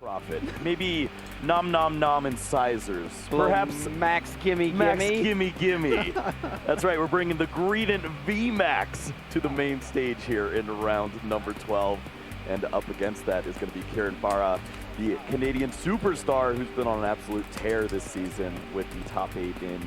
Profit. Maybe nom nom nom incisors. Perhaps Max Gimme Max Gimme. Gimme. That's right, we're bringing the Gredant VMAX to the main stage here in round number 12. And up against that is going to be Ciaran Farah, the Canadian superstar who's been on an absolute tear this season with the top 8 in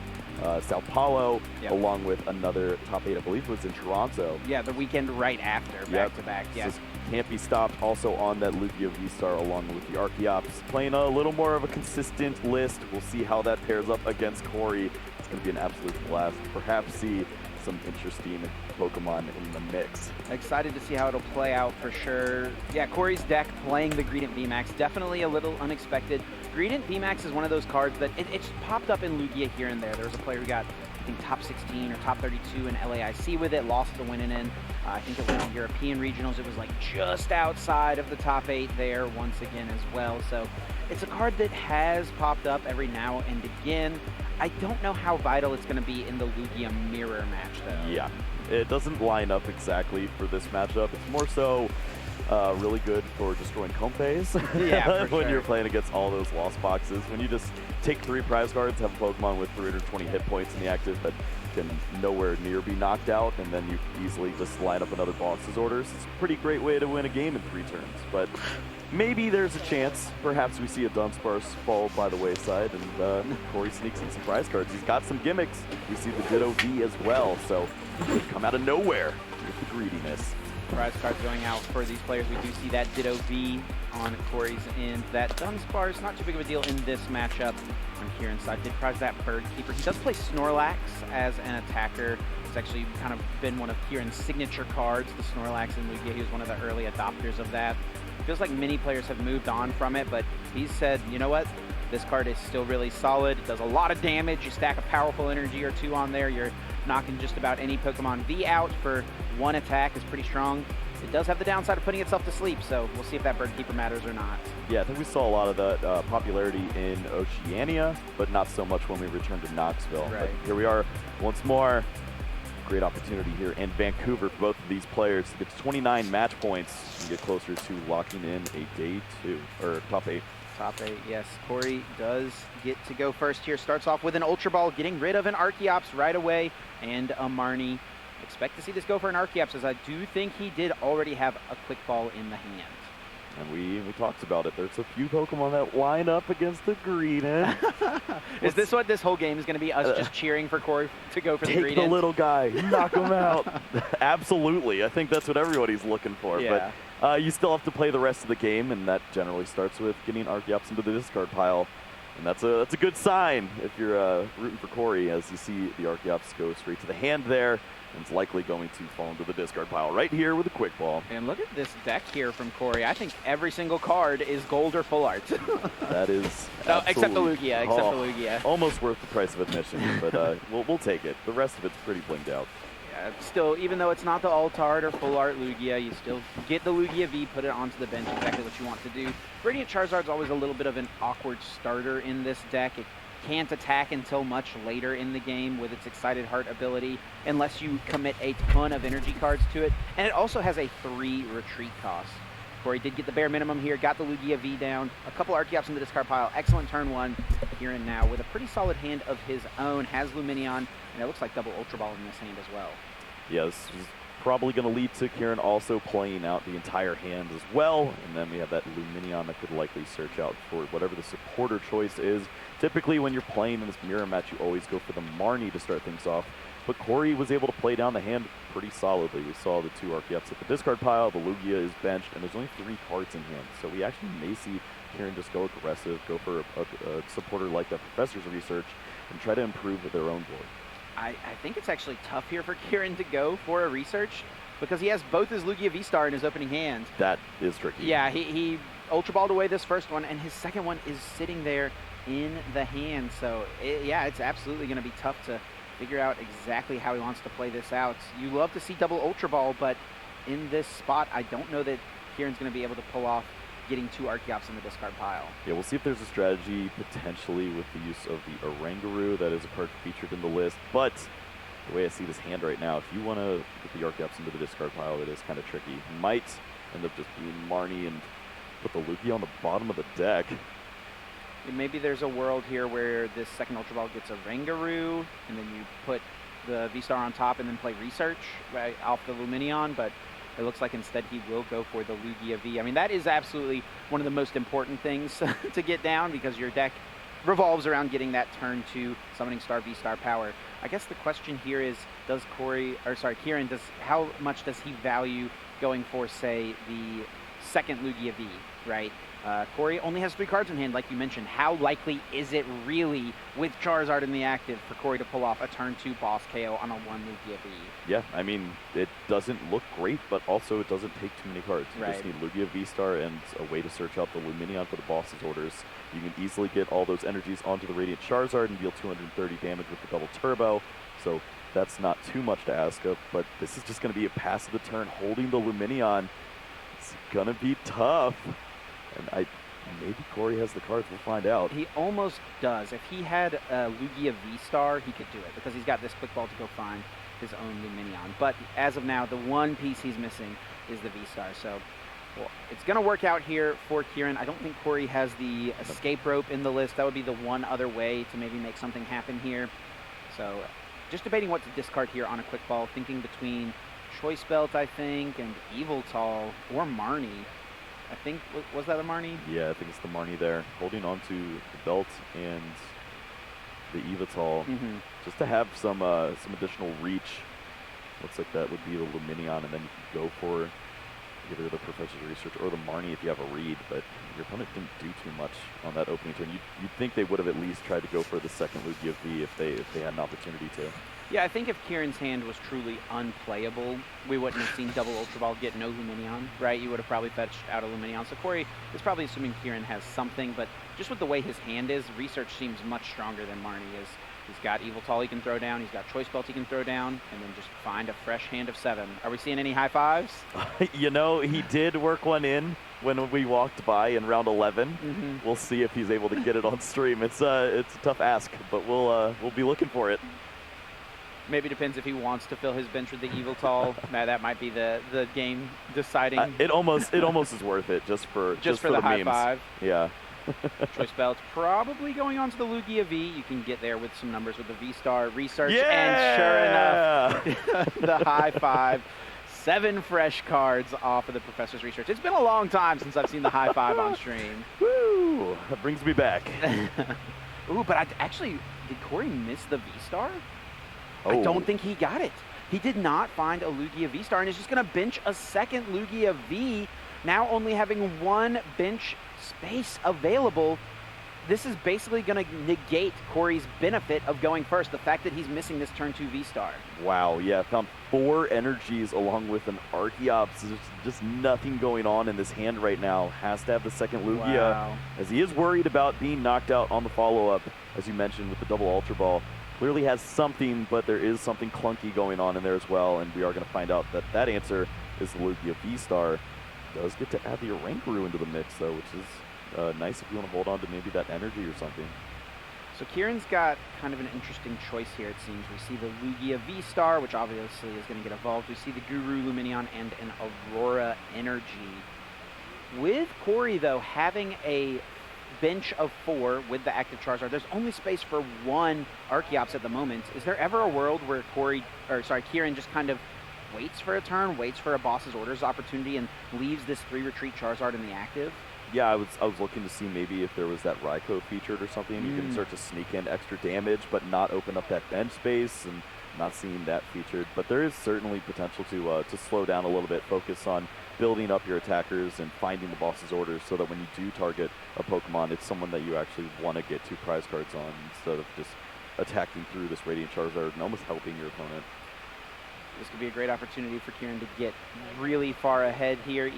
Sao Paulo, along with another top 8, I believe it was in Toronto. Yeah, the weekend right after, back-to-back, yeah. So can't be stopped. Also on that Lugia V-Star along with the Archeops. Playing a little more of a consistent list. We'll see how that pairs up against Corey. It's going to be an absolute blast. Perhaps see some interesting Pokemon in the mix. Excited to see how it'll play out for sure. Yeah, Corey's deck playing the Gredant VMAX, definitely a little unexpected. Gredant VMAX is one of those cards that it's popped up in Lugia here and there. There was a player who got, I think, top 16 or top 32 in LAIC with it, lost the winning in. I think it went on European regionals. It was like just outside of the top 8 there once again as well. So it's a card that has popped up every now and again. I don't know how vital it's going to be in the Lugia mirror match, though. Yeah, it doesn't line up exactly for this matchup. It's more so really good for destroying Compe's. Yeah, when you're playing against all those lost boxes. When you just take 3 prize cards, have a Pokemon with 320 hit points in the active that can nowhere near be knocked out, and then you easily just line up another box's orders. It's a pretty great way to win a game in 3 turns. But maybe there's a chance. Perhaps we see a Dunsparce fall by the wayside, and Corey sneaks in some prize cards. He's got some gimmicks. We see the Ditto V as well, so it could come out of nowhere with the greediness. Prize cards going out for these players. We do see that Ditto V on Corey's end. That Dunsparce, not too big of a deal in this matchup. On Ciaran's side, did prize that Bird Keeper. He does play Snorlax as an attacker. It's actually kind of been one of Ciaran's signature cards, the Snorlax in Lugia. He was one of the early adopters of that. Feels like many players have moved on from it, but he said, you know what? This card is still really solid. It does a lot of damage. You stack a powerful energy or 2 on there, you're knocking just about any Pokemon V out for 1 attack. Is pretty strong. It does have the downside of putting itself to sleep, so we'll see if that Bird Keeper matters or not. Yeah, I think we saw a lot of that popularity in Oceania, but not so much when we returned to Knoxville. Right. But here we are once more. Great opportunity here in Vancouver for both of these players to get to 29 match points and get closer to locking in a day 2, or top 8. Top 8, yes. Corey does get to go first here. Starts off with an Ultra Ball, getting rid of an Archeops right away, and a Marnie. Expect to see this go for an Archeops, as I do think he did already have a Quick Ball in the hand. And we talked about it. There's a few Pokemon that line up against the Gredant. Is this what this whole game is going to be? Us just cheering for Corey to go for the Gredant? Take the little guy, knock him out. Absolutely. I think that's what everybody's looking for. Yeah. But you still have to play the rest of the game, and that generally starts with getting Archeops into the discard pile. And that's a good sign if you're rooting for Corey, as you see the Archeops go straight to the hand there. And it's likely going to fall into the discard pile right here with a Quick Ball. And look at this deck here from Corey. I think every single card is gold or full art. That is no, except the Lugia. Except the Lugia. Almost worth the price of admission, but we'll take it. The rest of it's pretty blinged out. Yeah, still, even though it's not the alt art or full art Lugia, you still get the Lugia V, put it onto the bench, exactly what you want to do. Radiant Charizard's always a little bit of an awkward starter in this deck. It can't attack until much later in the game with its Excited Heart ability, unless you commit a ton of energy cards to it. And it also has a 3 retreat cost. Corey did get the bare minimum here, got the Lugia V down, a couple Archeops in the discard pile. Excellent turn 1 here and now with a pretty solid hand of his own. Has Lumineon, and it looks like double Ultra Ball in this hand as well. Yeah, this is probably going to lead to Ciaran also playing out the entire hand as well. And then we have that Lumineon that could likely search out for whatever the supporter choice is. Typically, when you're playing in this mirror match, you always go for the Marnie to start things off. But Corey was able to play down the hand pretty solidly. We saw the 2 Archeops at the discard pile, the Lugia is benched, and there's only 3 cards in hand. So we actually may see Ciaran just go aggressive, go for a supporter like that Professor's Research, and try to improve their own board. I think it's actually tough here for Ciaran to go for a Research, because he has both his Lugia V-Star in his opening hand. That is tricky. Yeah, he Ultra Balled away this first one, and his second one is sitting there in the hand. So, yeah, it's absolutely going to be tough to figure out exactly how he wants to play this out. You love to see double Ultra Ball, but in this spot, I don't know that Ciaran's going to be able to pull off getting 2 Archeops in the discard pile. Yeah, we'll see if there's a strategy potentially with the use of the Oranguru. That is a card featured in the list, but the way I see this hand right now, if you want to get the Archeops into the discard pile, it is kind of tricky. Might end up just being Marnie and put the Lugia on the bottom of the deck. Maybe there's a world here where this second Ultra Ball gets a Rangaroo, and then you put the V-Star on top and then play Research right off the Lumineon, but it looks like instead he will go for the Lugia V. I mean, that is absolutely one of the most important things to get down, because your deck revolves around getting that turn 2 Summoning Star V-Star power. I guess the question here is, does Ciaran, how much does he value going for, say, the second Lugia V, right? Corey only has 3 cards in hand, like you mentioned. How likely is it really, with Charizard in the active, for Corey to pull off a turn 2 boss KO on a 1 Lugia V? Yeah, I mean, it doesn't look great, but also it doesn't take too many cards. You just need Lugia V-Star and a way to search out the Lumineon for the boss's orders. You can easily get all those energies onto the Radiant Charizard and deal 230 damage with the double turbo, so that's not too much to ask of, but this is just going to be a pass of the turn holding the Lumineon. It's going to be tough. And maybe Corey has the cards. We'll find out. He almost does. If he had a Lugia V-Star, he could do it, because he's got this quick ball to go find his own Lumineon. But as of now, the one piece he's missing is the V-Star. So well, it's going to work out here for Ciaran. I don't think Corey has the escape rope in the list. That would be the one other way to maybe make something happen here. So just debating what to discard here on a quick ball, thinking between Choice Belt, I think, and Yveltal or Marnie. I think, was that a Marnie? Yeah, I think it's the Marnie there. Holding on to the belt and the Yveltal, just to have some additional reach. Looks like that would be the Lumineon, and then you can go for either the Professor's Research or the Marnie if you have a read, but your opponent didn't do too much on that opening turn. You'd think they would have at least tried to go for the second Lugia V if they had an opportunity to. Yeah, I think if Ciaran's hand was truly unplayable, we wouldn't have seen double Ultra Ball get no Lumineon, right? You would have probably fetched out a Lumineon. So Corey is probably assuming Ciaran has something, but just with the way his hand is, Research seems much stronger than Marnie is. He's got Yveltal he can throw down, he's got Choice Belt he can throw down, and then just find a fresh hand of 7. Are we seeing any high fives? You know, he did work one in when we walked by in round 11. We'll see if he's able to get it on stream. It's a tough ask, but we'll be looking for it. Maybe depends if he wants to fill his bench with the Yveltal. That might be the game deciding. It almost is worth it just for the high memes. five. Yeah. Choice Belt's probably going on to the Lugia V. You can get there with some numbers with the V-Star Research. And sure enough, the high five. 7 fresh cards off of the Professor's Research. It's been a long time since I've seen the high five on stream. Woo! That brings me back. Ooh, but did Corey miss the V-Star? Oh. I don't think he got it. He did not find a Lugia V-Star, and is just going to bench a second Lugia V, now only having 1 bench space available. This is basically going to negate Corey's benefit of going first, the fact that he's missing this turn 2 V-Star. Wow, yeah, found 4 energies along with an Archeops. There's just nothing going on in this hand right now. Has to have the second Lugia, as he is worried about being knocked out on the follow-up, as you mentioned, with the double Ultra Ball. Clearly has something, but there is something clunky going on in there as well, and we are going to find out that answer is the Lugia V-Star. Does get to add the Rangaroo into the mix, though, which is nice if you want to hold on to maybe that energy or something. So Ciaran's got kind of an interesting choice here, it seems. We see the Lugia V-Star, which obviously is going to get evolved. We see the Guru Lumineon and an Aurora Energy. With Corey, though, having a bench of 4 with the active Charizard, there's only space for 1 Archeops at the moment. Is there ever a world where Ciaran just kind of waits for a turn, waits for a boss's orders opportunity, and leaves this 3 retreat Charizard in the active? Yeah, I was looking to see maybe if there was that Raikou featured or something. You can start to sneak in extra damage, but not open up that bench space, and not seeing that featured. But there is certainly potential to slow down a little bit, focus on building up your attackers and finding the boss's orders, so that when you do target a Pokemon, it's someone that you actually want to get 2 prize cards on, instead of just attacking through this Radiant Charizard and almost helping your opponent. This could be a great opportunity for Ciaran to get really far ahead here.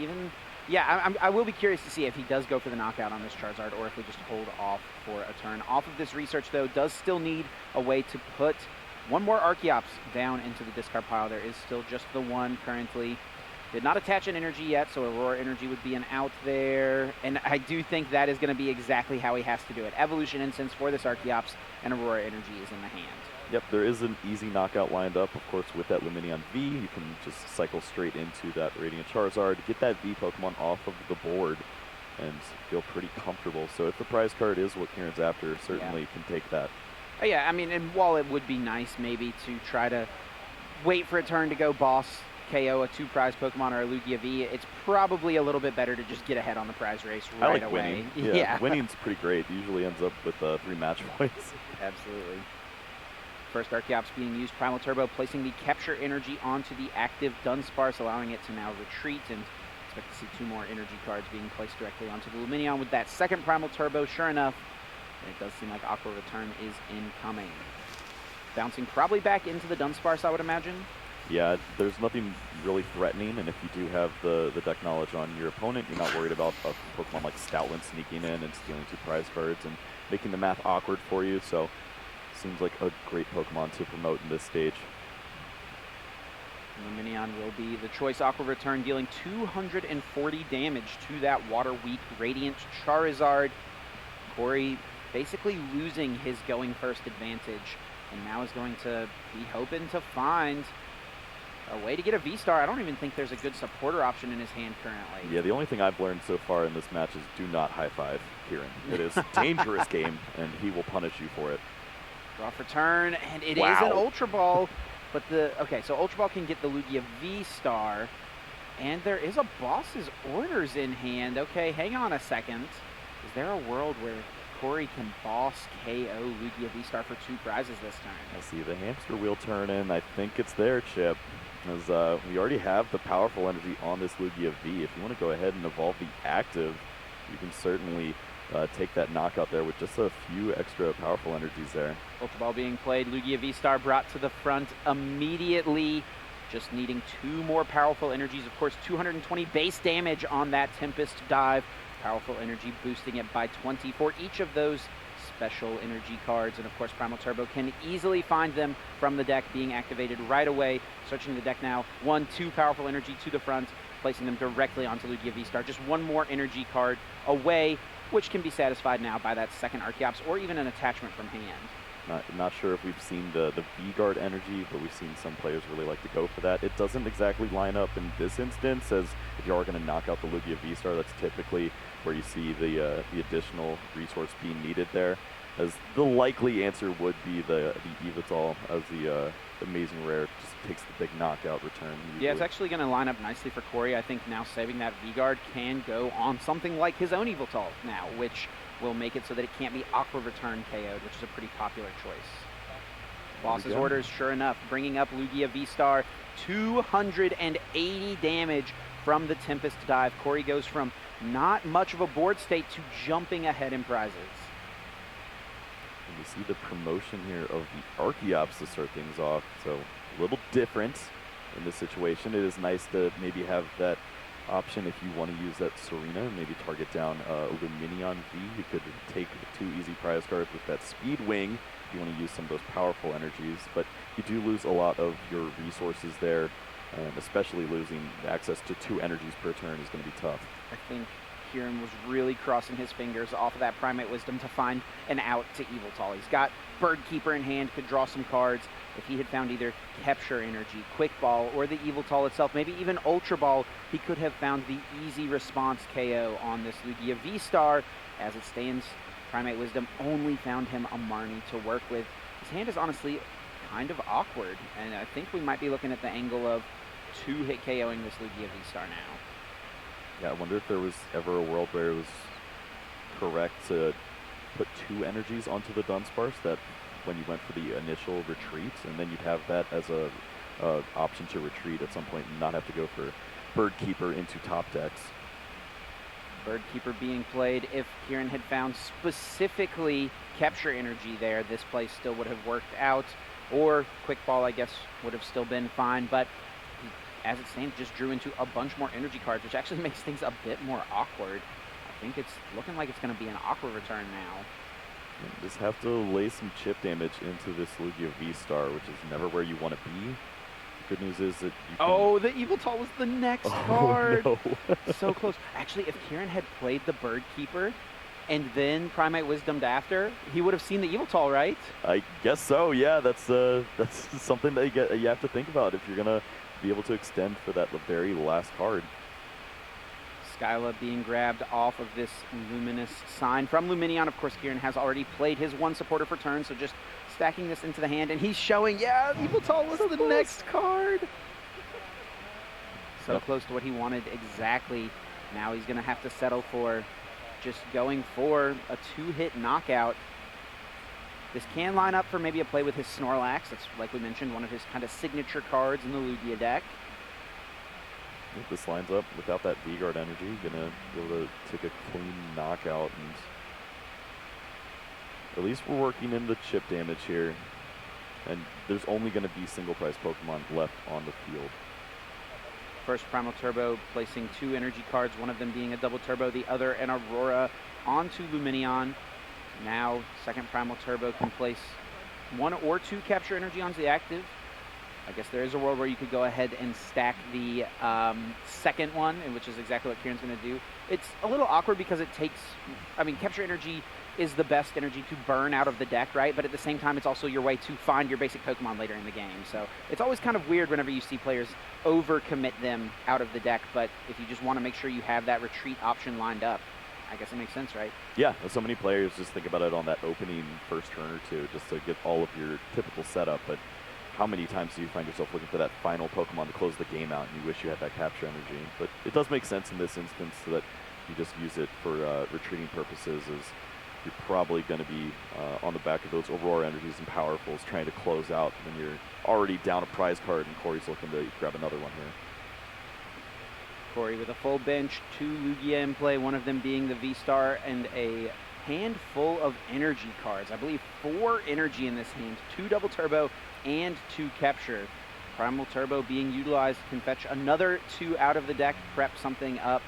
I will be curious to see if he does go for the knockout on this Charizard, or if we just hold off for a turn. Off of this Research, though, does still need a way to put 1 more Archeops down into the discard pile. There is still just the 1 currently. Did not attach an energy yet, so Aurora Energy would be an out there. And I do think that is going to be exactly how he has to do it. Evolution Incense for this Archeops, and Aurora Energy is in the hand. Yep, there is an easy knockout lined up. Of course, with that Lumineon V, you can just cycle straight into that Radiant Charizard, get that V Pokemon off of the board. and feel pretty comfortable. So if the prize card is what Ciaran's after, certainly can take that. Yeah, I mean, and while it would be nice maybe to try to wait for a turn to go boss KO a 2-prize Pokemon or a Lugia V, it's probably a little bit better to just get ahead on the prize race right away. Winning. Yeah, winning's pretty great. Usually ends up with 3 match points. Absolutely. First Archeops being used, Primal Turbo placing the capture energy onto the active Dunsparce, allowing it to now retreat, and expect to see 2 more energy cards being placed directly onto the Lumineon with that second Primal Turbo. Sure enough, it does seem like Aqua Return is incoming. Bouncing probably back into the Dunsparce, I would imagine. Yeah, there's nothing really threatening, and if you do have the deck knowledge on your opponent, you're not worried about a Pokemon like Stoutland sneaking in and stealing 2 prize cards and making the math awkward for you, so seems like a great Pokemon to promote in this stage. Lumineon will be the choice. Aqua Return dealing 240 damage to that Water-weak Radiant Charizard. Corey basically losing his going first advantage, and now is going to be hoping to find a way to get a V-Star. I don't even think there's a good supporter option in his hand currently. Yeah, the only thing I've learned so far in this match is do not high-five Ciaran. It is a dangerous game, and he will punish you for it. Draw for turn, and it is an Ultra Ball. But okay, so Ultra Ball can get the Lugia V-Star, and there is a boss's orders in hand. Okay, hang on a second. Is there a world where Corey can boss KO Lugia V-Star for 2 prizes this turn? I see the hamster wheel turning. I think it's there, Chip. As we already have the powerful energy on this Lugia V. If you want to go ahead and evolve the active, you can certainly take that knockout there with just a few extra powerful energies there. Ultra Ball being played, Lugia V-Star brought to the front immediately, just needing 2 more powerful energies. Of course, 220 base damage on that Tempest dive. Powerful energy boosting it by 20 for each of those special energy cards. And of course, Primal Turbo can easily find them from the deck, being activated right away. Searching the deck now, 1, 2 powerful energy to the front, placing them directly onto Lugia V-Star. Just 1 more energy card away, which can be satisfied now by that second Archeops or even an attachment from hand. Not sure if we've seen the V-Guard energy, but we've seen some players really like to go for that. It doesn't exactly line up in this instance, as if you are going to knock out the Lugia V-Star, that's typically where you see the additional resource being needed there. As the likely answer would be the Evital, as the amazing rare just takes the big knockout return. Usually. Yeah, it's actually going to line up nicely for Corey. I think now saving that V-Guard can go on something like his own Evital now, which will make it so that it can't be Aqua Return KO'd, which is a pretty popular choice. Boss's orders, sure enough, bringing up Lugia V-Star, 280 damage from the Tempest dive. Corey goes from not much of a board state to jumping ahead in prizes. And you see the promotion here of the Archeops to start things off, so a little different in this situation. It is nice to maybe have that option if you want to use that Serena and maybe target down Lumineon V. You could take 2 easy prize cards with that Speed Wing if you want to use some of those powerful energies, but you do lose a lot of your resources there, and especially losing access to 2 energies per turn is going to be tough. I think Ciaran was really crossing his fingers off of that Primate Wisdom to find an out to Evital. He's got Bird Keeper in hand, could draw some cards. If he had found either Capture Energy, Quick Ball, or the Evital itself, maybe even Ultra Ball, he could have found the easy response KO on this Lugia V-Star. As it stands, Primate Wisdom only found him a Marnie to work with. His hand is honestly kind of awkward, and I think we might be looking at the angle of 2-hit KOing this Lugia V-Star now. Yeah, I wonder if there was ever a world where it was correct to put 2 energies onto the Dunsparce, that when you went for the initial retreat, and then you'd have that as a option to retreat at some point and not have to go for Bird Keeper into top decks. Bird Keeper being played. If Ciaran had found specifically Capture Energy there, this play still would have worked out, or Quick Ball, I guess, would have still been fine, but as it stands, just drew into a bunch more energy cards, which actually makes things a bit more awkward. I think it's looking like it's going to be an Aqua Return now. You just have to lay some chip damage into this Lugia V-Star, which is never where you want to be. The good news is that you can... Oh, the Evital was the next card! No. So close. Actually, if Ciaran had played the Bird Keeper and then Primate Wisdomed after, he would have seen the Evital, right? I guess so, yeah. That's something that you have to think about if you're going to be able to extend for that very last card. Skyla being grabbed off of this luminous sign from Luminion. Of course, Ciaran has already played his one supporter for turn, so just stacking this into the hand, and he's showing, yeah, Yveltal was the next card. So close to what he wanted exactly. Now he's going to have to settle for just going for a 2-hit knockout. This can line up for maybe a play with his Snorlax. That's, like we mentioned, one of his kind of signature cards in the Lugia deck. If this lines up without that V-Guard energy, gonna be able to take a clean knockout, and at least we're working in the chip damage here. And there's only gonna be single price Pokemon left on the field. First Primal Turbo placing 2 energy cards, one of them being a double turbo, the other an Aurora onto Luminion. Now second Primal Turbo can place 1 or 2 capture energy onto the active. I guess there is a world where you could go ahead and stack the second one, which is exactly what Ciaran's going to do. It's a little awkward because it takes, I mean, capture energy is the best energy to burn out of the deck, right? But at the same time, it's also your way to find your basic Pokemon later in the game. So it's always kind of weird whenever you see players overcommit them out of the deck. But if you just want to make sure you have that retreat option lined up, I guess it makes sense, right? Yeah, so many players just think about it on that opening first turn or two, just to get all of your typical setup. But how many times do you find yourself looking for that final Pokemon to close the game out, and you wish you had that capture energy? But it does make sense in this instance so that you just use it for retreating purposes, as you're probably going to be on the back of those Aurora energies and powerfuls trying to close out when you're already down a prize card, and Corey's looking to grab another one here. Corey with a full bench, 2 Lugia in play, one of them being the V-Star, and a handful of energy cards. I believe 4 energy in this hand, 2 double turbo and 2 capture. Primal Turbo being utilized can fetch another 2 out of the deck, prep something up.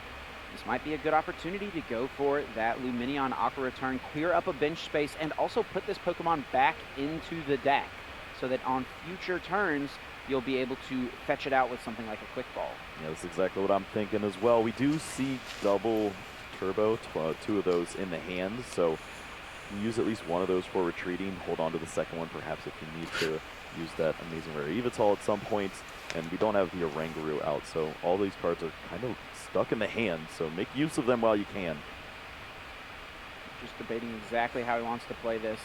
This might be a good opportunity to go for that Luminion Aqua Return, clear up a bench space, and also put this Pokemon back into the deck so that on future turns, you'll be able to fetch it out with something like a Quick Ball. Yeah, that's exactly what I'm thinking as well. We do see double turbo, 2 of those in the hand, so use at least one of those for retreating. Hold on to the second one, perhaps, if you need to use that amazing rare Yveltal at some point. And we don't have the Oranguru out, so all these cards are kind of stuck in the hand, so make use of them while you can. Just debating exactly how he wants to play this.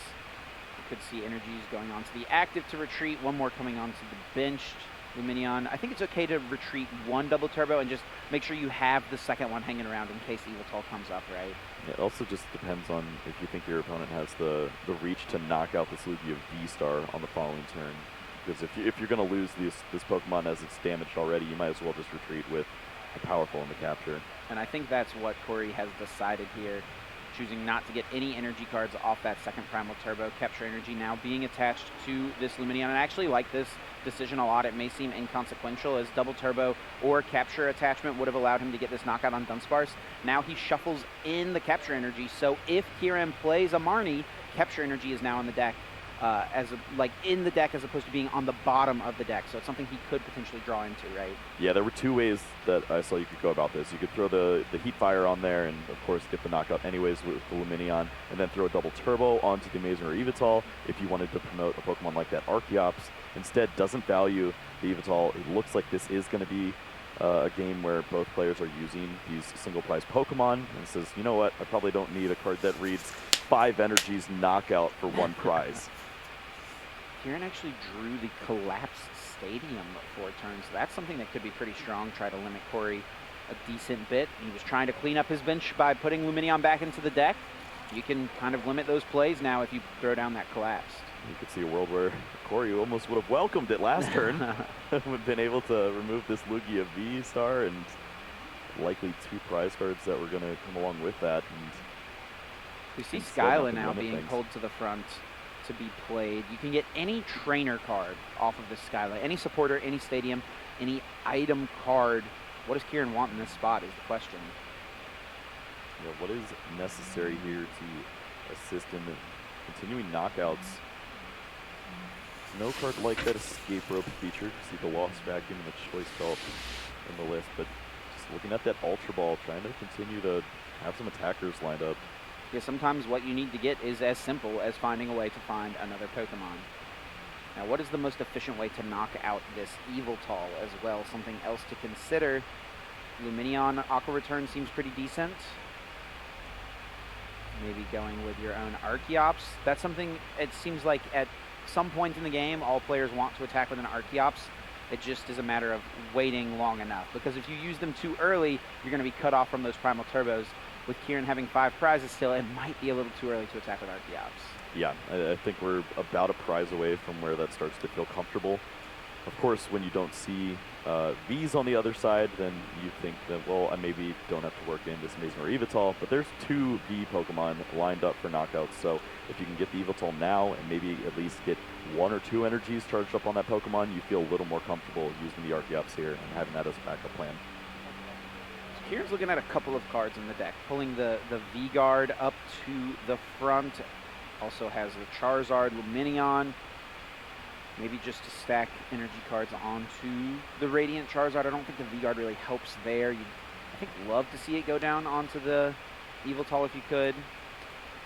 You could see energies going on to the active to retreat, one more coming onto the benched Luminion. I think it's okay to retreat 1 double turbo and just make sure you have the second one hanging around in case Yveltal comes up, right? It also just depends on if you think your opponent has the reach to knock out this Lugia V-Star on the following turn. Because if you're going to lose this Pokemon as it's damaged already, you might as well just retreat with a powerful in the capture. And I think that's what Corey has decided here, choosing not to get any energy cards off that second Primal Turbo. Capture energy now being attached to this Luminion. And I actually like this decision a lot. It may seem inconsequential, as double turbo or capture attachment would have allowed him to get this knockout on Dunsparce. Now he shuffles in the capture energy, so if Ciaran plays a Marnie, capture energy is now on the deck, in the deck as opposed to being on the bottom of the deck. So it's something he could potentially draw into, right? Yeah, there were 2 ways that I saw you could go about this. You could throw the Heat Fire on there and, of course, get the knockout anyways with the Luminion, and then throw a double turbo onto the Amazing Rare Yveltal if you wanted to promote a Pokemon like that Archeops. Instead, doesn't value the Yveltal. It looks like this is going to be a game where both players are using these single prize Pokemon, and says, you know what, I probably don't need a card that reads 5 energies knockout for 1 prize. Ciaran actually drew the collapsed stadium 4 turns. So that's something that could be pretty strong. Try to limit Corey a decent bit. He was trying to clean up his bench by putting Luminion back into the deck. You can kind of limit those plays now if you throw down that collapsed. You could see a world where Corey almost would have welcomed it last turn. Would have been able to remove this Lugia V-Star and likely 2 prize cards that were going to come along with that. And we see Skyla now being pulled to the front to be played. You can get any trainer card off of this Skyla, any supporter, any stadium, any item card. What does Ciaran want in this spot is the question. Yeah, what is necessary here to assist in the continuing knockouts? No card like that escape rope feature. See the Lost Vacuum and the Choice Belt in the list, but just looking at that Ultra Ball, trying to continue to have some attackers lined up. Yeah, sometimes what you need to get is as simple as finding a way to find another Pokemon. Now, what is the most efficient way to knock out this Yveltal as well? Something else to consider. Luminion Aqua Return seems pretty decent. Maybe going with your own Archeops. That's something, it seems like at some point in the game, all players want to attack with an Archeops. It just is a matter of waiting long enough, because if you use them too early, you're going to be cut off from those Primal Turbos. With Ciaran having 5 prizes still, it might be a little too early to attack with Archeops. Yeah, I think we're about a prize away from where that starts to feel comfortable. Of course, when you don't see Vs on the other side, then you think that, well, I maybe don't have to work in this Amazing or Evital, but there's 2 V Pokemon lined up for knockouts, so if you can get the Evital now and maybe at least get 1 or 2 energies charged up on that Pokemon, you feel a little more comfortable using the Archeops here and having that as a backup plan. So Ciaran's looking at a couple of cards in the deck, pulling the V-Guard up to the front, also has the Charizard, Luminion, maybe just to stack energy cards onto the Radiant Charizard. I don't think the V-Guard really helps there. You'd, I think, love to see it go down onto the Evital if you could.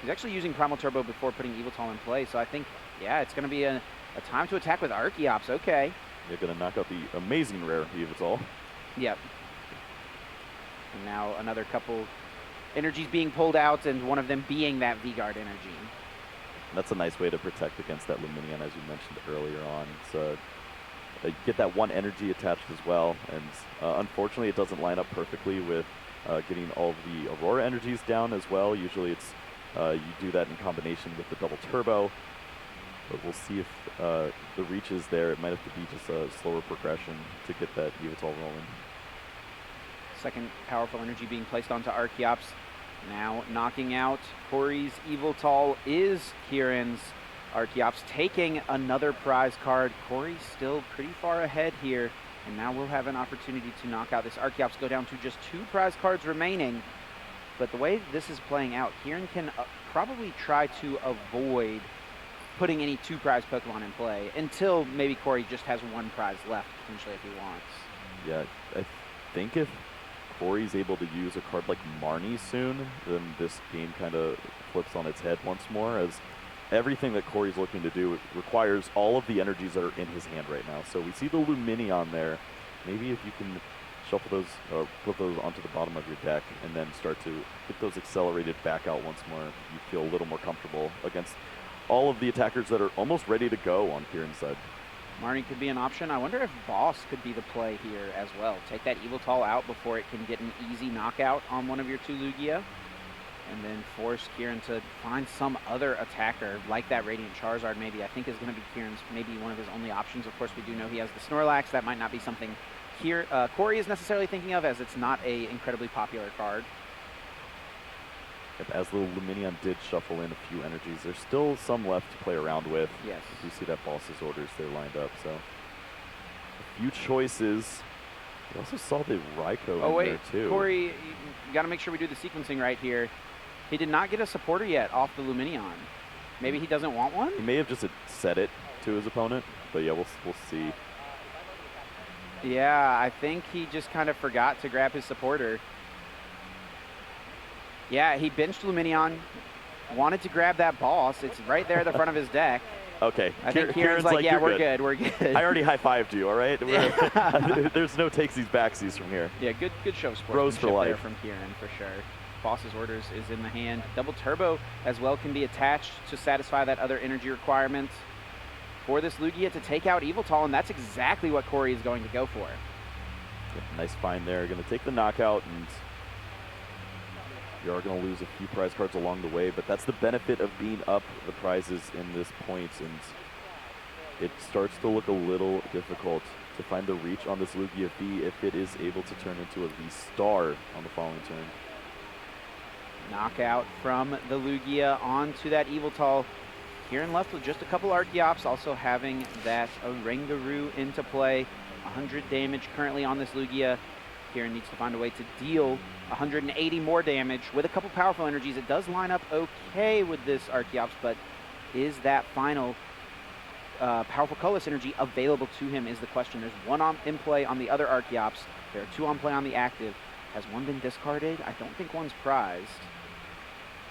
He's actually using Primal Turbo before putting Evital in play, so I think, yeah, it's going to be a time to attack with Archeops. Okay. You're going to knock out the amazing rare Evital. Yep. And now another couple energies being pulled out, and one of them being that V-Guard energy. That's a nice way to protect against that Luminion, as you mentioned earlier on. So you get that 1 energy attached as well, and unfortunately it doesn't line up perfectly with getting all of the Aurora energies down as well. Usually it's you do that in combination with the double turbo, but we'll see if the reach is there. It might have to be just a slower progression to get that Evital rolling. Second powerful energy being placed onto Archeops. Now knocking out Corey's Evital is Ciaran's Archeops, taking another prize card. Corey's still pretty far ahead here, and now we'll have an opportunity to knock out this Archeops, go down to just 2 prize cards remaining. But the way this is playing out, Ciaran can probably try to avoid putting any 2 prize Pokemon in play until maybe Corey just has 1 prize left, potentially, if he wants. Yeah, I think if Corey's able to use a card like Marnie soon, then this game kind of flips on its head once more, as everything that Corey's looking to do requires all of the energies that are in his hand right now. So we see the Luminion there. Maybe if you can shuffle those, put those onto the bottom of your deck, and then start to get those accelerated back out once more, you feel a little more comfortable against all of the attackers that are almost ready to go on Ciaran's side. Marnie could be an option. I wonder if Boss could be the play here as well. Take that Evital out before it can get an easy knockout on one of your 2 Lugia, and then force Ciaran to find some other attacker, like that Radiant Charizard maybe. I think is going to be Ciaran's maybe one of his only options. Of course, we do know he has the Snorlax. That might not be something Corey is necessarily thinking of, as it's not a incredibly popular card. As the Luminion did shuffle in a few energies, there's still some left to play around with. Yes. You see that Boss's orders there lined up, so a few choices. You also saw the Raikou in there too. Corey, you got to make sure we do the sequencing right here. He did not get a supporter yet off the Luminion. Maybe he doesn't want one? He may have just set it to his opponent, but yeah, we'll see. Yeah, I think he just kind of forgot to grab his supporter. Yeah, he benched Luminion, wanted to grab that Boss. It's right there at the front of his deck. Okay. I think Ciaran's like, yeah, we're good, we're good. I already high-fived you, all right? There's no takesies, backsies from here. Yeah, good show Bros for sportsmanship life there from Ciaran, for sure. Boss's orders is in the hand. Double Turbo as well can be attached to satisfy that other energy requirement for this Lugia to take out Evital, and that's exactly what Corey is going to go for. Yeah, nice find there. Going to take the knockout, and you are going to lose a few prize cards along the way, but that's the benefit of being up the prizes in this point, and it starts to look a little difficult to find the reach on this Lugia V if it is able to turn into a V-Star on the following turn. Knockout from the Lugia onto that Evital. Ciaran left with just a couple Archeops, also having that Oranguru into play. 100 damage currently on this Lugia. Ciaran needs to find a way to deal 180 more damage with a couple powerful energies. It does line up okay with this Archeops, but is that final powerful colorless energy available to him is the question. There's one in play on the other Archeops. There are 2 on play on the active. Has one been discarded? I don't think one's prized.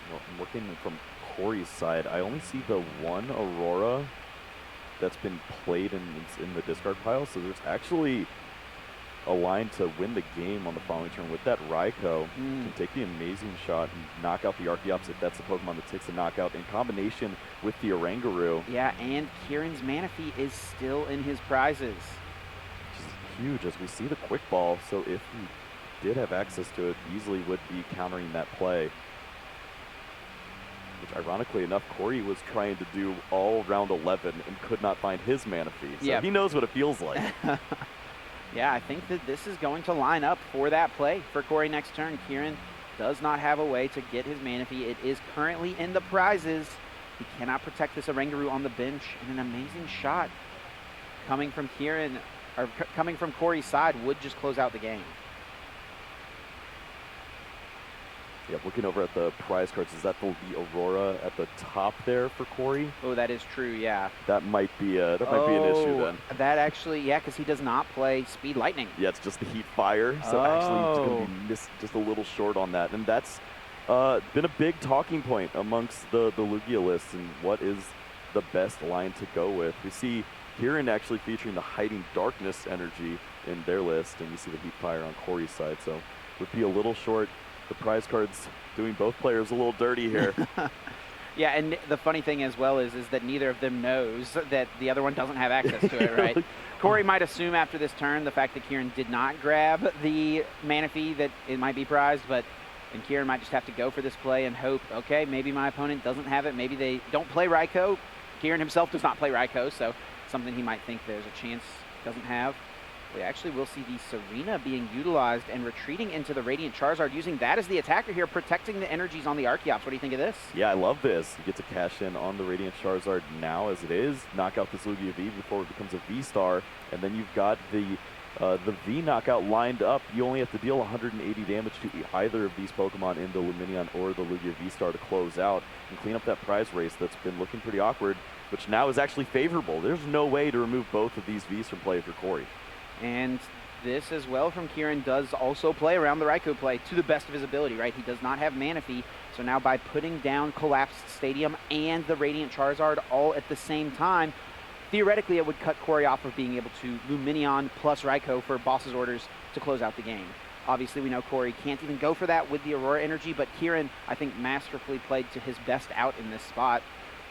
Well, I'm looking from Corey's side, I only see the one Aurora that's been played in the discard pile, so there's actually aligned to win the game on the following turn with that Raikou. Can take the amazing shot and knock out the Archeops if that's the Pokemon that takes the knockout in combination with the Oranguru. Yeah, and Ciaran's Manaphy is still in his prizes. Which is huge as we see the Quick Ball, so if he did have access to it, easily would be countering that play. Which, ironically enough, Corey was trying to do all round 11 and could not find his Manaphy. So he knows what it feels like. Yeah, I think that this is going to line up for that play for Corey next turn. Ciaran does not have a way to get his Manaphy. It is currently in the prizes. He cannot protect this Oranguru on the bench. And an amazing shot coming from Ciaran, or coming from Corey's side, would just close out the game. Yeah, looking over at the prize cards, is that the Aurora at the top there for Corey? Oh, that is true, yeah. That might be an issue then. That actually, yeah, because he does not play Speed Lightning. Yeah, it's just the Heat Fire, so actually it's going to be missed just a little short on that. And that's been a big talking point amongst the Lugia list and what is the best line to go with. We see Ciaran actually featuring the Hiding Darkness energy in their list, and we see the Heat Fire on Corey's side, so would be a little short. The prize cards doing both players a little dirty here. Yeah, and the funny thing as well is that neither of them knows that the other one doesn't have access to it, right? Corey might assume after this turn the fact that Ciaran did not grab the Manaphy that it might be prized, and Ciaran might just have to go for this play and hope, okay, maybe my opponent doesn't have it. Maybe they don't play Raikou. Ciaran himself does not play Raikou, so something he might think there's a chance doesn't have. We actually will see the Serena being utilized and retreating into the Radiant Charizard, using that as the attacker here, protecting the energies on the Archeops. What do you think of this? Yeah, I love this. You get to cash in on the Radiant Charizard now as it is, knock out this Lugia V before it becomes a V-Star, and then you've got the V knockout lined up. You only have to deal 180 damage to either of these Pokemon in the Lumineon or the Lugia V-Star to close out and clean up that prize race that's been looking pretty awkward, which now is actually favorable. There's no way to remove both of these Vs from play for Corey. And this as well from Ciaran does also play around the Raikou play to the best of his ability, right? He does not have Manaphy, so now by putting down Collapsed Stadium and the Radiant Charizard all at the same time, theoretically it would cut Corey off of being able to Lumineon plus Raikou for boss's orders to close out the game. Obviously, we know Corey can't even go for that with the Aurora energy, but Ciaran, I think, masterfully played to his best out in this spot.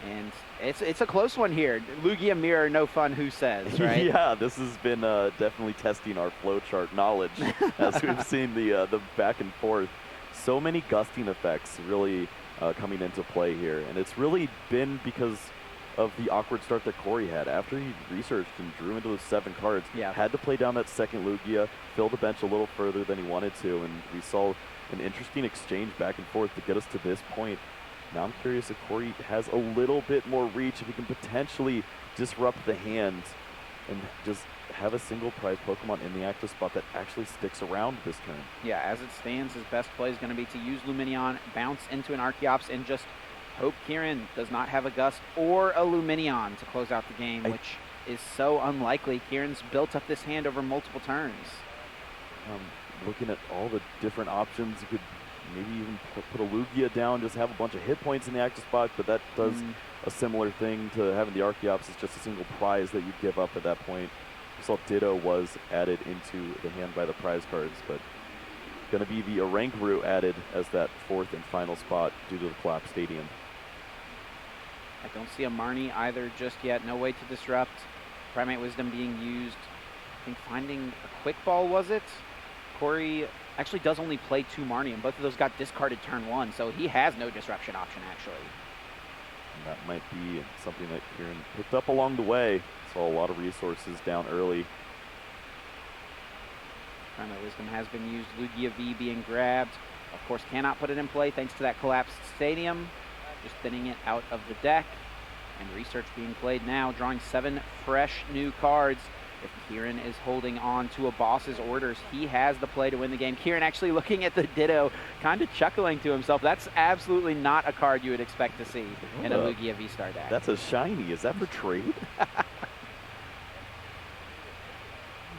And it's a close one here. Lugia Mirror, no fun, who says, right? Yeah, this has been definitely testing our flowchart knowledge as we've seen the back and forth. So many gusting effects really coming into play here. And it's really been because of the awkward start that Corey had. After he researched and drew into those 7 cards, had to play down that second Lugia, fill the bench a little further than he wanted to, and we saw an interesting exchange back and forth to get us to this point. Now I'm curious if Corey has a little bit more reach, if he can potentially disrupt the hand and just have a single prize Pokemon in the active spot that actually sticks around this turn. Yeah, as it stands, his best play is going to be to use Lumineon, bounce into an Archeops, and just hope Ciaran does not have a Gust or a Lumineon to close out the game, which is so unlikely. Ciaran's built up this hand over multiple turns. Looking at all the different options, you could maybe even put a Lugia down, just have a bunch of hit points in the active spot, but that does a similar thing to having the Archeops. It's just a single prize that you give up at that point. We saw Ditto was added into the hand by the prize cards, but going to be the Oranguru added as that 4th and final spot due to the Collapsed Stadium. I don't see a Marnie either just yet. No way to disrupt. Primate Wisdom being used. I think finding a Quick Ball, was it? Corey actually does only play 2 Marnie, and both of those got discarded turn 1, so he has no disruption option, actually. And that might be something that Ciaran picked up along the way. Saw a lot of resources down early. Primate Wisdom has been used. Lugia V being grabbed. Of course, cannot put it in play thanks to that Collapsed Stadium. Just thinning it out of the deck. And Research being played now, drawing 7 fresh new cards. If Ciaran is holding on to a boss's orders, he has the play to win the game. Ciaran actually looking at the Ditto, kind of chuckling to himself. That's absolutely not a card you would expect to see in a Lugia V-Star deck. That's a shiny. Is that for trade?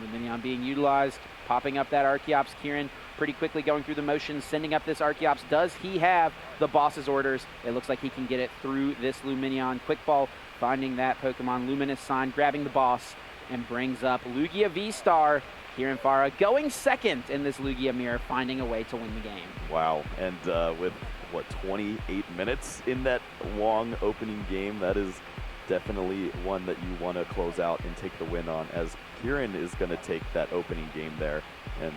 Lumineon being utilized, popping up that Archeops. Ciaran pretty quickly going through the motions, sending up this Archeops. Does he have the boss's orders? It looks like he can get it through this Lumineon. Quick Ball, finding that Pokemon Luminous Sign, grabbing the boss, and brings up Lugia V-Star. Ciaran Farah going second in this Lugia mirror, finding a way to win the game. Wow, and with, what, 28 minutes in that long opening game, that is definitely one that you want to close out and take the win on, as Ciaran is going to take that opening game there. And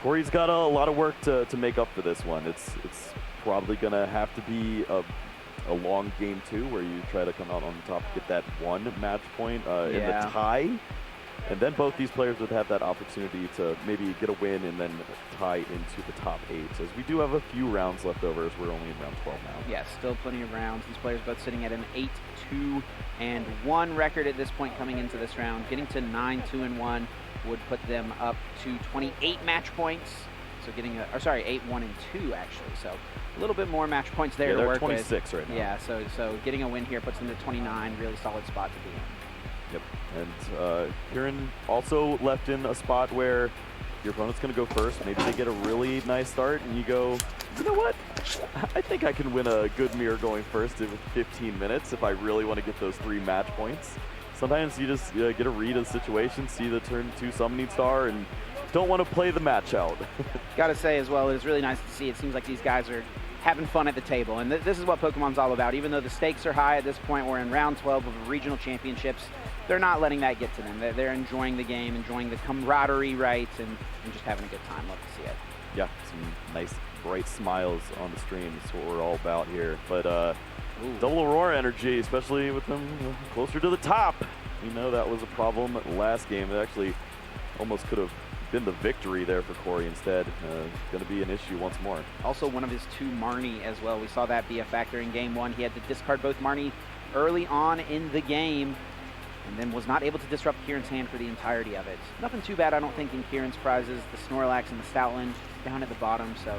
Corey's got a lot of work to make up for this one. It's probably going to have to be a long game too, where you try to come out on top, get that one match point in the tie. And then both these players would have that opportunity to maybe get a win and then tie into the top 8. As we do have a few rounds left over, as we're only in round 12 now. Yeah, still plenty of rounds. These players both sitting at an 8-2-1 record at this point coming into this round. Getting to 9-2-1 would put them up to 28 match points. So getting 8-1-2 actually. So a little bit more match points there to work with. They're 26 right now. Yeah, so getting a win here puts them to 29. Really solid spot to be in. Yep, and Ciaran also left in a spot where your opponent's going to go first. Maybe they get a really nice start, and you go, you know what? I think I can win a good mirror going first in 15 minutes if I really want to get those 3 match points. Sometimes you just get a read of the situation, see the turn 2 summoning star, and don't want to play the match out. Gotta say as well, it is really nice to see. It seems like these guys are having fun at the table, and this is what Pokemon's all about. Even though the stakes are high at this point, we're in round 12 of regional championships. They're not letting that get to them. They're enjoying the game, enjoying the camaraderie, right, and just having a good time. Love to see it. Yeah, some nice, bright smiles on the stream. That's what we're all about here. But double Aurora energy, especially with them closer to the top. We know that was a problem last game. It actually almost could have been the victory there for Corey instead. Going to be an issue once more. Also one of his 2 Marnie as well. We saw that be a factor in game 1. He had to discard both Marnie early on in the game, and then was not able to disrupt Ciaran's hand for the entirety of it. Nothing too bad, I don't think, in Ciaran's prizes. The Snorlax and the Stoutland down at the bottom, so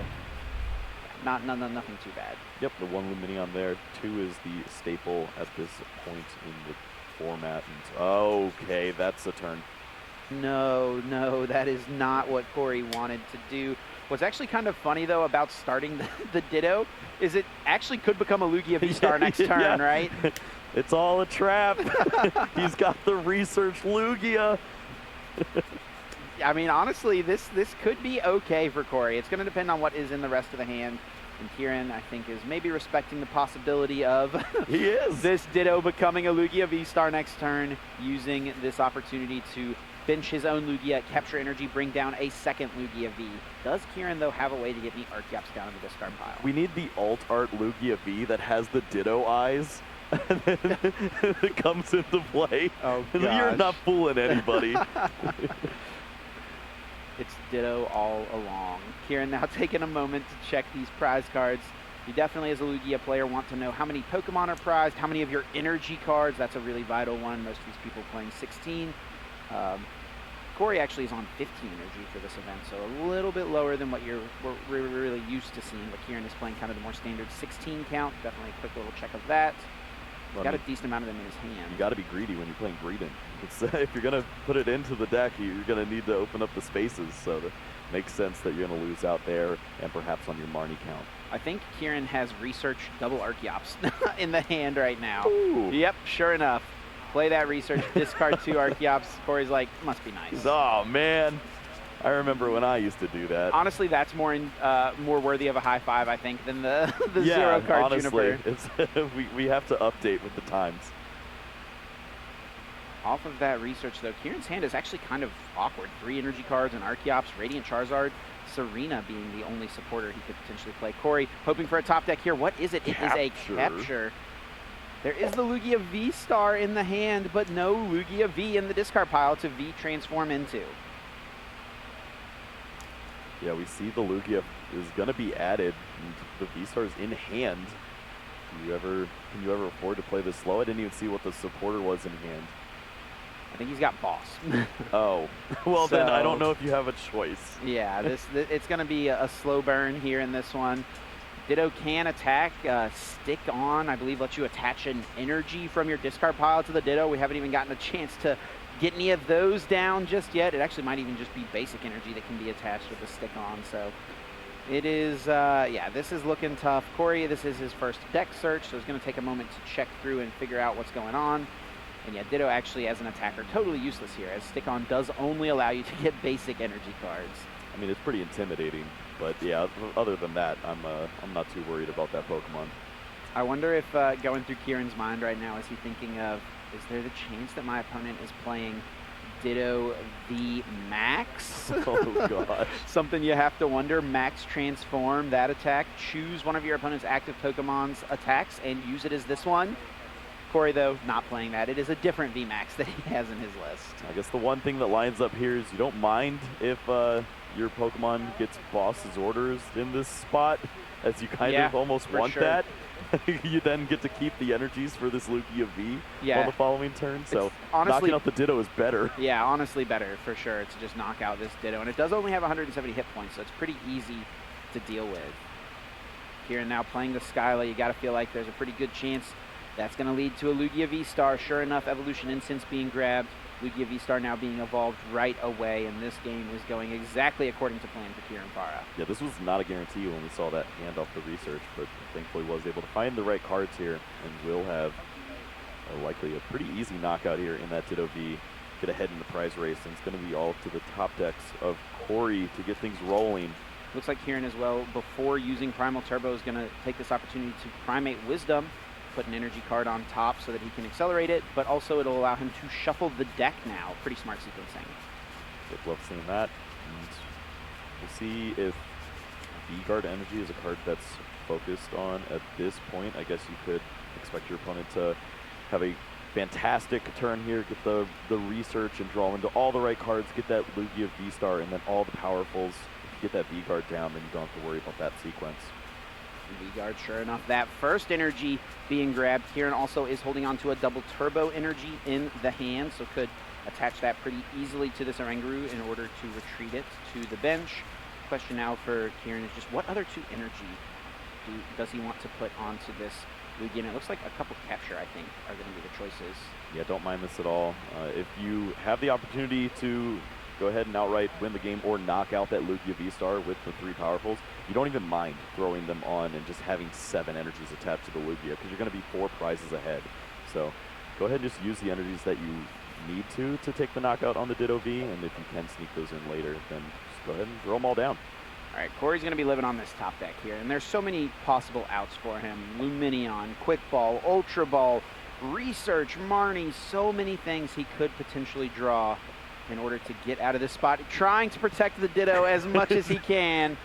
nothing too bad. Yep, the 1 Lumineon there. 2 is the staple at this point in the format. And, okay, that's a turn. No, that is not what Corey wanted to do. What's actually kind of funny, though, about starting the Ditto is it actually could become a Lugia V-Star next turn, right? It's all a trap. He's got the research Lugia. I mean, honestly, this could be okay for Corey. It's going to depend on what is in the rest of the hand. And Ciaran, I think, is maybe respecting the possibility of he is this Ditto becoming a Lugia V-Star next turn, using this opportunity to bench his own Lugia, capture energy, bring down a second Lugia V. Does Ciaran, though, have a way to get any Archeops down in the discard pile? We need the alt art Lugia V that has the Ditto eyes. And then it comes into play. Oh, gosh. You're not fooling anybody. It's Ditto all along. Ciaran now taking a moment to check these prize cards. You definitely, as a Lugia player, want to know how many Pokemon are prized, how many of your energy cards. That's a really vital one. Most of these people playing 16. Corey actually is on 15 energy for this event, so a little bit lower than what we're really used to seeing. But Ciaran is playing kind of the more standard 16 count. Definitely a quick little check of that. He's got a decent amount of them in his hand. You got to be greedy when you're playing Gredant. If you're going to put it into the deck, you're going to need to open up the spaces. So that makes sense that you're going to lose out there and perhaps on your Marnie count. I think Ciaran has researched double Archeops in the hand right now. Ooh. Yep, sure enough. Play that research, discard 2 Archeops. Corey's like, must be nice. Oh, man. I remember when I used to do that. Honestly, that's more worthy of a high five, I think, than the zero card honestly, Juniper. we have to update with the times. Off of that research, though, Ciaran's hand is actually kind of awkward. 3 energy cards and Archeops, Radiant Charizard, Serena being the only supporter he could potentially play. Corey hoping for a top deck here. What is it? It is a capture. There is the Lugia V-Star in the hand, but no Lugia V in the discard pile to V transform into. Yeah, we see the Lugia is going to be added. And the V-Star's in hand. Can you ever afford to play this slow? I didn't even see what the supporter was in hand. I think he's got Boss. Oh, well then I don't know if you have a choice. Yeah, it's going to be a slow burn here in this one. Ditto can attack, stick on, I believe lets you attach an energy from your discard pile to the Ditto. We haven't even gotten a chance to get any of those down just yet. It actually might even just be basic energy that can be attached with the stick on. So it is, yeah, this is looking tough. Corey, this is his first deck search, so it's going to take a moment to check through and figure out what's going on. And yeah, Ditto actually as an attacker, totally useless here, as Stick-On does only allow you to get basic energy cards. I mean, it's pretty intimidating, but yeah, other than that, I'm not too worried about that Pokemon. I wonder if going through Ciaran's mind right now, is he thinking of, is there the chance that my opponent is playing Ditto V Max? Oh, gosh. Something you have to wonder. Max transform that attack. Choose one of your opponent's active Pokemon's attacks and use it as this one. Corey, though, not playing that. It is a different V Max that he has in his list. I guess the one thing that lines up here is you don't mind if your Pokemon gets boss's orders in this spot, as you kind of almost want that. You then get to keep the energies for this Lugia V on the following turn. So honestly, knocking out the Ditto is better. Yeah, honestly better for sure to just knock out this Ditto. And it does only have 170 hit points, so it's pretty easy to deal with. Ciaran now playing the Skyla. You got to feel like there's a pretty good chance that's going to lead to a Lugia V-Star. Sure enough, Evolution Incense being grabbed. Lugia V-Star now being evolved right away, and this game is going exactly according to plan for Ciaran Farah. Yeah, this was not a guarantee when we saw that hand off the research, but thankfully was able to find the right cards here, and will have likely a pretty easy knockout here in that Ditto V. Get ahead in the prize race, and it's going to be all to the top decks of Corey to get things rolling. Looks like Ciaran as well, before using Primal Turbo, is going to take this opportunity to Primate Wisdom, put an energy card on top so that he can accelerate it, but also it'll allow him to shuffle the deck now. Pretty smart sequencing. I'd love seeing that. And we'll see if V-Guard Energy is a card that's focused on at this point. I guess you could expect your opponent to have a fantastic turn here, get the research and draw into all the right cards, get that Lugia V-Star, and then all the powerfuls. If you get that V-Guard down, then you don't have to worry about that sequence. V-Guard, sure enough, that first energy being grabbed. Ciaran also is holding on to a double turbo energy in the hand, so could attach that pretty easily to this Oranguru in order to retreat it to the bench. Question now for Ciaran is just what other two energy does he want to put onto this Lugia? And it looks like a couple capture, I think, are going to be the choices. Yeah, don't mind this at all. If you have the opportunity to go ahead and outright win the game or knock out that Lugia V-Star with the 3 powerfuls, you don't even mind throwing them on and just having 7 energies attached to the Lugia, because you're going to be 4 prizes ahead. So go ahead and just use the energies that you need to take the knockout on the Ditto V, and if you can sneak those in later, then just go ahead and throw them all down. All right, Corey's going to be living on this top deck here, and there's so many possible outs for him. Luminion, Quick Ball, Ultra Ball, Research, Marnie, so many things he could potentially draw in order to get out of this spot, trying to protect the Ditto as much as he can,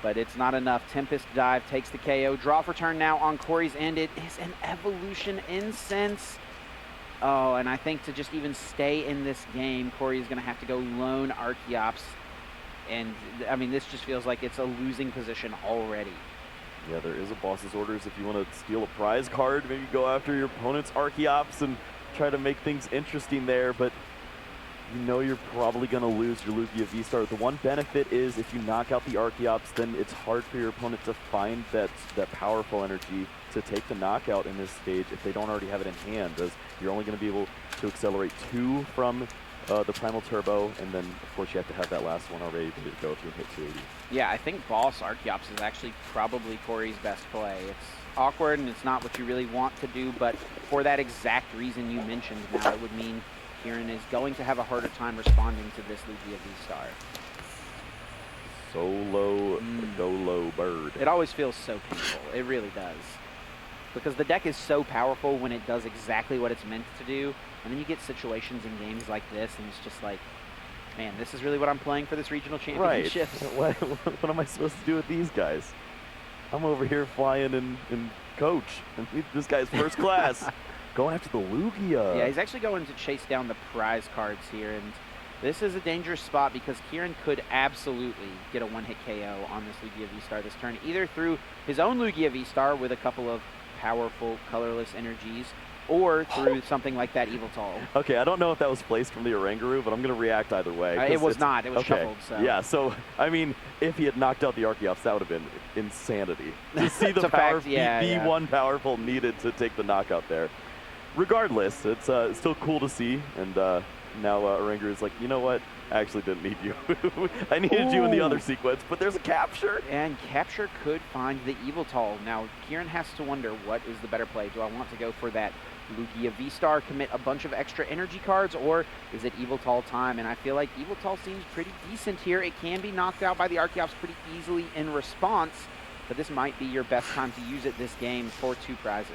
but it's not enough. Tempest Dive takes the KO. Draw for turn now on Corey's end. It is an Evolution Incense. Oh, and I think to just even stay in this game, Corey is going to have to go lone Archeops, and I mean, this just feels like it's a losing position already. Yeah, there is a boss's orders if you want to steal a prize card, maybe go after your opponent's Archeops and try to make things interesting there, but you know you're probably going to lose your Lugia V-Star. The one benefit is if you knock out the Archeops, then it's hard for your opponent to find that powerful energy to take the knockout in this stage if they don't already have it in hand, as you're only going to be able to accelerate 2 from the Primal Turbo, and then of course you have to have that last one already to go if you hit 280. Yeah, I think Boss Archeops is actually probably Corey's best play. It's awkward and it's not what you really want to do, but for that exact reason you mentioned, now it would mean Ciaran is going to have a harder time responding to this Lugia V-Star. Solo Dolo Bird. It always feels so painful. It really does. Because the deck is so powerful when it does exactly what it's meant to do, and then you get situations in games like this, and it's just like, man, this is really what I'm playing for this regional championship. Right. What am I supposed to do with these guys? I'm over here flying in coach, and this guy's first class. Going after the Lugia. Yeah, he's actually going to chase down the prize cards here, and this is a dangerous spot because Ciaran could absolutely get a one-hit KO on this Lugia V-Star this turn, either through his own Lugia V-Star with a couple of powerful colorless energies, or through something like that Evil Tall. Okay, I don't know if that was placed from the Oranguru, but I'm going to react either way. It was not. It was shuffled. So. Yeah, so, I mean, if he had knocked out the Archeops, that would have been insanity. To see the power, V1 powerful needed to take the knockout there. Regardless, it's still cool to see, and now Oranger is like, you know what? I actually didn't need you. I needed you in the other sequence, but there's a capture. And capture could find the Eviltal. Now, Ciaran has to wonder, what is the better play? Do I want to go for that Lugia V-Star, commit a bunch of extra energy cards, or is it Eviltal time? And I feel like Eviltal seems pretty decent here. It can be knocked out by the Archeops pretty easily in response, but this might be your best time to use it this game for 2 prizes.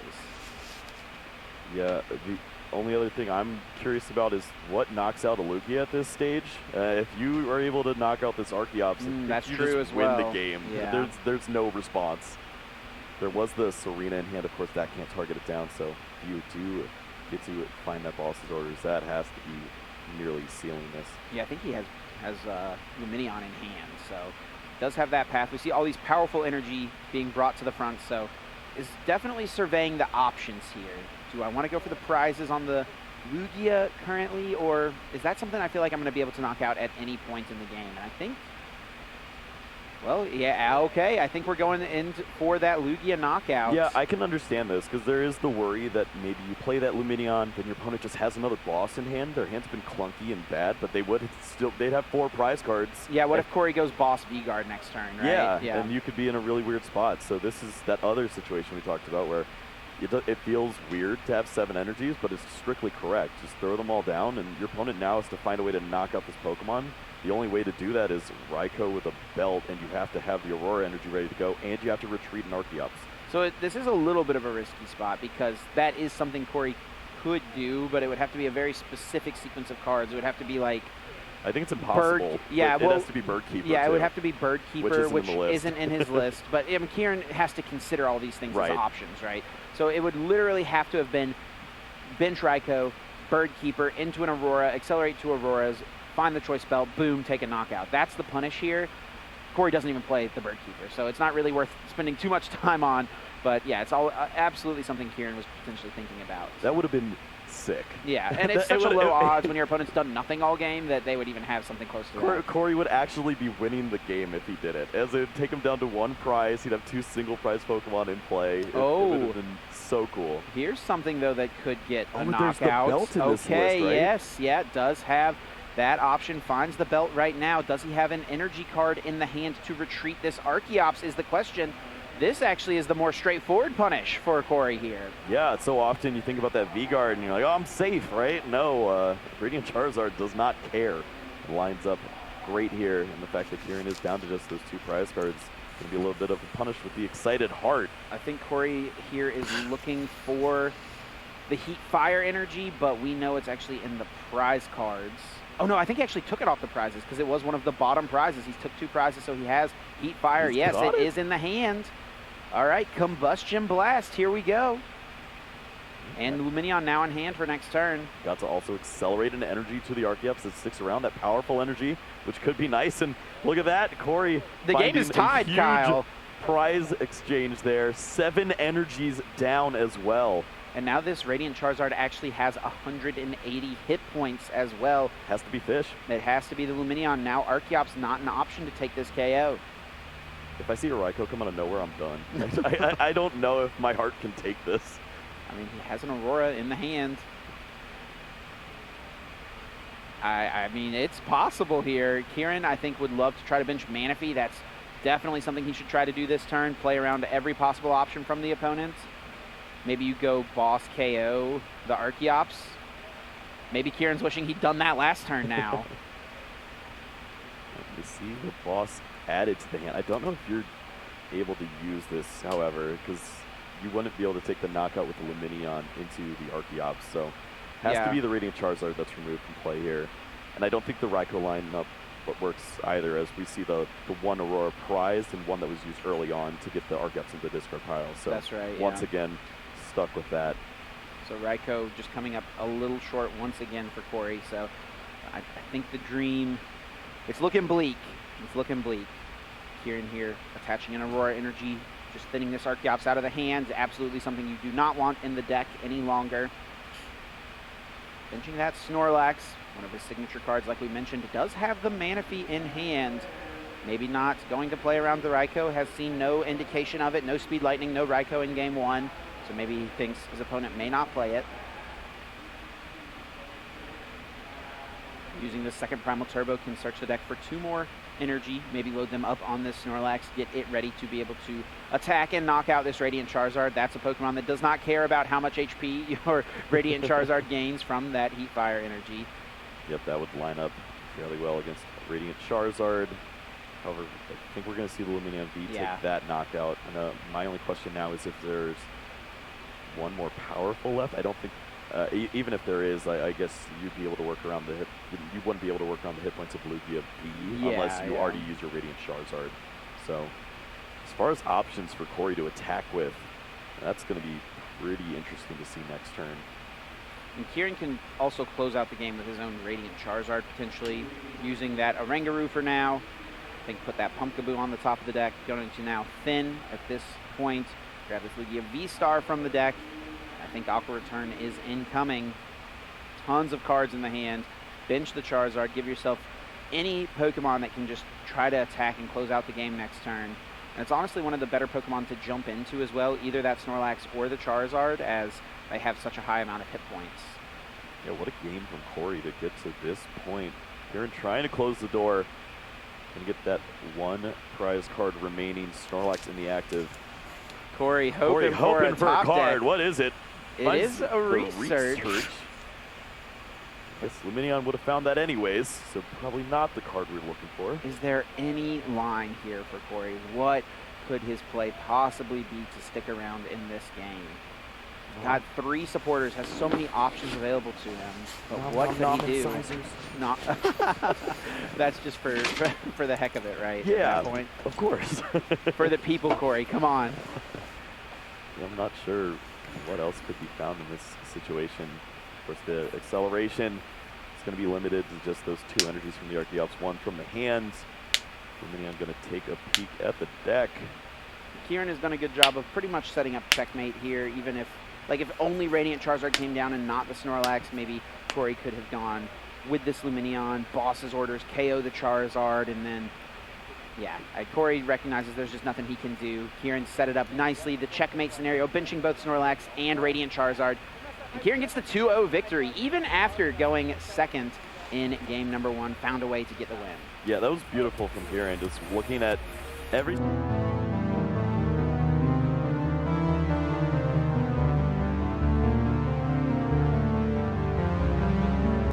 Yeah, the only other thing I'm curious about is what knocks out a Lugia at this stage. If you are able to knock out this Archeops, that's you true just as win well. the game. Yeah. There's no response. There was the Serena in hand. Of course, that can't target it down, so you do get to find that boss's orders. That has to be nearly sealing this. Yeah, I think he has Luminion in hand, so does have that path. We see all these powerful energy being brought to the front, so is definitely surveying the options here. Do I want to go for the prizes on the Lugia currently, or is that something I feel like I'm going to be able to knock out at any point in the game? And I think, well, yeah, okay. I think we're going in for that Lugia knockout. Yeah, I can understand this, because there is the worry that maybe you play that Luminion, then your opponent just has another boss in hand. Their hand's been clunky and bad, but they'd have 4 prize cards. Yeah, what if Corey goes boss V-Guard next turn, right? Yeah, and you could be in a really weird spot. So this is that other situation we talked about where it feels weird to have 7 energies, but it's strictly correct. Just throw them all down, and your opponent now has to find a way to knock out this Pokemon. The only way to do that is Raikou with a belt, and you have to have the Aurora energy ready to go, and you have to retreat an Archeops. So this is a little bit of a risky spot, because that is something Corey could do, but it would have to be a very specific sequence of cards. It would have to be like, I think it's impossible. Yeah, it has to be Bird Keeper. Yeah, too, it would have to be Bird Keeper, which isn't in his list. But Ciaran has to consider all these things as options, right? So it would literally have to have been bench Raikou, Bird Keeper, into an Aurora, accelerate 2 Auroras, find the choice belt, boom, take a knockout. That's the punish here. Corey doesn't even play the Bird Keeper, so it's not really worth spending too much time on. But yeah, it's all absolutely something Ciaran was potentially thinking about. That would have been sick. Yeah, and it's such a low odds when your opponent's done nothing all game that they would even have something close to that. Corey would actually be winning the game if he did it. As it would take him down to 1 prize, he'd have 2 single prize Pokemon in play. It would have been so cool. Here's something though that could get a knockout. There's the belt in this list, right? Yes, yeah, it does have that option. Finds the belt right now. Does he have an energy card in the hand to retreat this Archeops is the question. This actually is the more straightforward punish for Corey here. Yeah, it's so often you think about that V-Guard and you're like, oh, I'm safe, right? No, Radiant Charizard does not care. It lines up great here, and the fact that Ciaran is down to just those 2 prize cards is going to be a little bit of a punish with the excited heart. I think Corey here is looking for the Heat Fire energy, but we know it's actually in the prize cards. Oh no, I think he actually took it off the prizes because it was one of the bottom prizes. He took 2 prizes, so he has Heat Fire. Yes, it is in the hand. All right, Combustion Blast, here we go. And Luminion now in hand for next turn. Got to also accelerate an energy to the Archeops that sticks around, that powerful energy, which could be nice. And look at that, Corey. The game is tied, Kyle. Prize exchange there. 7 energies down as well. And now this Radiant Charizard actually has 180 hit points as well. Has to be Fish. It has to be the Luminion. Now Archeops not an option to take this KO. If I see a Raikou come out of nowhere, I'm done. I don't know if my heart can take this. I mean, he has an Aurora in the hand. I mean, it's possible here. Ciaran, I think, would love to try to bench Manaphy. That's definitely something he should try to do this turn. Play around every possible option from the opponent. Maybe you go boss KO the Archeops. Maybe Ciaran's wishing he'd done that last turn now. You see the boss added to the hand. I don't know if you're able to use this, however, because you wouldn't be able to take the knockout with the Luminion into the Archeops, so has to be the Radiant Charizard that's removed from play here. And I don't think the Raikou lineup works either, as we see the 1 Aurora prized and 1 that was used early on to get the Archeops into the discard pile. So that's right. Once again, stuck with that. So Raikou just coming up a little short once again for Corey. So I think the dream, it's looking bleak. It's looking bleak. Ciaran here attaching an Aurora energy, just thinning this Archeops out of the hand. Absolutely something you do not want in the deck any longer. Benching that Snorlax, one of his signature cards, like we mentioned, does have the Manaphy in hand. Maybe not going to play around the Raikou, has seen no indication of it, no Speed Lightning, no Raikou in game 1, so maybe he thinks his opponent may not play it. using the second Primal Turbo, can search the deck for 2 more energy, maybe load them up on this Snorlax, get it ready to be able to attack and knock out this Radiant Charizard. That's a Pokemon that does not care about how much HP your Radiant Charizard gains from that Heat Fire energy. Yep, that would line up fairly well against Radiant Charizard. However, I think we're going to see the Lumineon V take that knockout. And my only question now is if there's one more powerful left. I don't think, even if there is, I guess you'd be able to work around the hit. You wouldn't be able to work around the hit points of Lugia V unless you already use your Radiant Charizard. So, as far as options for Corey to attack with, that's going to be pretty interesting to see next turn. And Ciaran can also close out the game with his own Radiant Charizard, potentially using that Oranguru for now. I think put that Pumpkaboo on the top of the deck, going to now Thin at this point. Grab this Lugia V-Star from the deck. I think Aqua Return is incoming. Tons of cards in the hand. Bench the Charizard. Give yourself any Pokemon that can just try to attack and close out the game next turn. And it's honestly one of the better Pokemon to jump into as well, either that Snorlax or the Charizard, as they have such a high amount of hit points. Yeah, what a game from Corey to get to this point. Ciaran trying to close the door and get that one prize card remaining. Snorlax in the active. Corey hoping for a card. Deck. What is it? It is a research. I guess Lumineon would have found that anyways, so probably not the card we were looking for. Is there any line here for Corey? What could his play possibly be to stick around in this game? Got 3 supporters, has so many options available to him, but what could he do? Not that's just for the heck of it, right? Yeah, at that point. Of course. For the people, Corey, come on. I'm not sure what else could be found in this situation. Of course, the acceleration is going to be limited to just those 2 energies from the Archeops, 1 from the hands. Lumineon going to take a peek at the deck. Ciaran has done a good job of pretty much setting up checkmate here, even if, like, if only Radiant Charizard came down and not the Snorlax, maybe Corey could have gone with this Lumineon, boss's orders, KO the Charizard, and then, yeah, Corey recognizes there's just nothing he can do. Ciaran set it up nicely, the checkmate scenario, benching both Snorlax and Radiant Charizard. And Ciaran gets the 2-0 victory, even after going second in game number 1, found a way to get the win. Yeah, that was beautiful from Ciaran, just looking at every...